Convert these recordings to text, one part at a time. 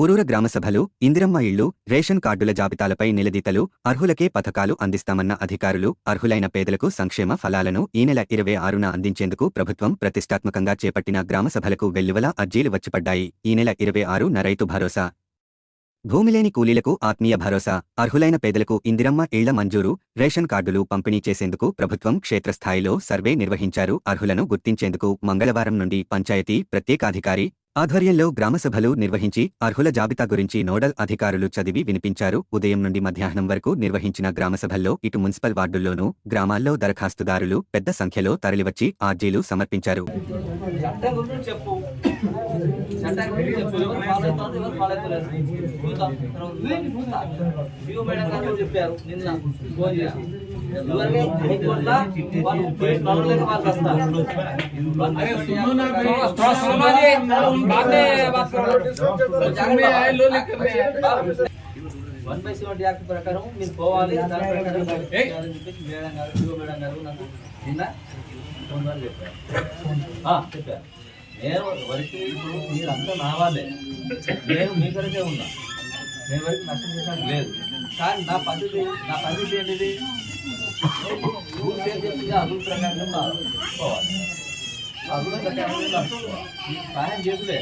ఊరూర గ్రామసభలు, ఇందిరమ్మ ఇళ్లు, రేషన్ కార్డుల జాబితాలపై నిలదీతలు, అర్హులకే పథకాలు అందిస్తామన్న అధికారులు అర్హులైన పేదలకు సంక్షేమ ఫలాలను ఈ నెల 26న అందించేందుకు ప్రభుత్వం ప్రతిష్టాత్మకంగా చేపట్టిన గ్రామసభలకు వెల్లువల అర్జీలు వచ్చిపడ్డాయి. ఈ నెల 26న రైతు భరోసా, భూమిలేని కూలీలకు ఆత్మీయ భరోసా, అర్హులైన పేదలకు ఇందిరమ్మ ఇళ్ల మంజూరు, రేషన్ కార్డులు పంపిణీ చేసేందుకు ప్రభుత్వం క్షేత్రస్థాయిలో సర్వే నిర్వహించారు. అర్హులను గుర్తించేందుకు మంగళవారం నుండి పంచాయతీ ప్రత్యేకాధికారి ఆధ్వర్యంలో గ్రామసభలు నిర్వహించి అర్హుల జాబితా గురించి నోడల్ అధికారులు చదివి వినిపించారు. ఉదయం నుండి మధ్యాహ్నం వరకు నిర్వహించిన గ్రామసభల్లో ఇటు మున్సిపల్ వార్డుల్లోనూ, గ్రామాల్లో దరఖాస్తుదారులు పెద్ద సంఖ్యలో తరలివచ్చి అర్జీలు సమర్పించారు. ప్రకారం మీరు పోవాలి. దాని ప్రకారం మేడం గారు నాకు నిన్న చెప్పారు. నేను వరకు ఇప్పుడు మీరంతా నా వాళ్ళే, నేను మీ కొరకే ఉన్నా, నేను వరకు నష్టం చేసాను లేదు. కానీ నా పద్ధతి ఏంటిది? రూల్స్ ఏం చెప్తుంది ఆ రూల్ ప్రకారం పోవాలి. సహాయం చేసులే,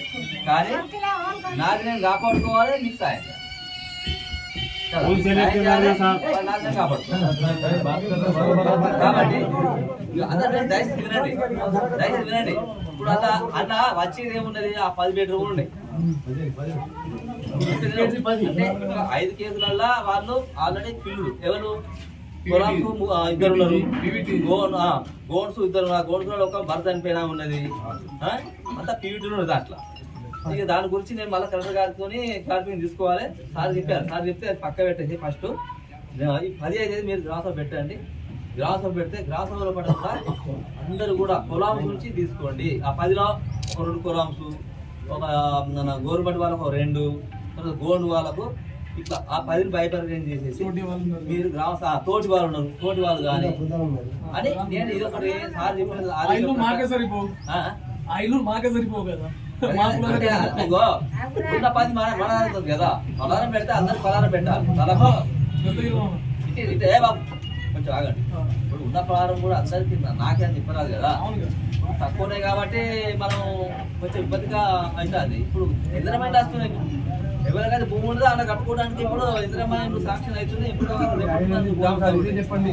కానీ నాకు నేను కాపాడుకోవాలి, నీకు సాయం కాబట్టి అందరూ దయచేసి వినండి. ఇప్పుడు అన్న వచ్చేది ఏమున్నది? ఆ 10 బెడ్రూమ్లు ఉన్నాయి. 5 కేసులల్లా వాళ్ళు ఆల్రెడీ పిల్లలు ఎవరు పొలాలకు 2 ఉన్నారు, గోన్స్ 2 ఉన్నారు. గోన్స్ ఒక భర్త చనిపోయినా ఉన్నది, అంతా పీవీటీలో ఉన్నది. అట్లా ఇక దాని గురించి నేను మళ్ళీ కలెక్టర్ గారితో క్లారిఫికేషన్ తీసుకోవాలి. సార్ చెప్పారు, సార్ చెప్తే అది పక్క పెట్టేసి ఫస్ట్ ఈ 15 మీరు గ్రామసభ పెట్టండి. గ్రామసభ పెడితే గ్రామసభలో పడంతా అందరూ కూడా కొలాంస్ నుంచి తీసుకోండి. ఆ 10లో 2 కొలాంస్, ఒక గవర్నమెంట్ వాళ్ళకు 2, తర్వాత గోండ్ వాళ్ళకు ఇట్లా ఆ 10ని బైపర్జన్ చేసేసి మీరు తోటి వాళ్ళు ఉన్నారు, తోటి వాళ్ళు కానీ అని నేను ఇది ఒకటి సార్ చెప్పిన మాకే సరిపోవు కదా. ఉన్న 10 మన కదా. పలారం పెడితే అందరు పలారం పెట్టాలి. తలకు ఇటే బాబు కొంచెం ఆగండి. ఇప్పుడు ఉన్న పలారం కూడా అందరికి నాకే అని చెప్పరాదు కదా, తక్కువనే కాబట్టి మనం కొంచెం ఇబ్బందిగా అవుతుంది. ఇప్పుడు ఇంద్రమైండ్ వస్తున్నాయి. ఎవరికైతే భూమి ఉండదో అలా కట్టుకోవడానికి ఇప్పుడు ఇంద్రమైండ్ శాంక్షన్ అవుతుంది. ఇప్పుడు చెప్పండి.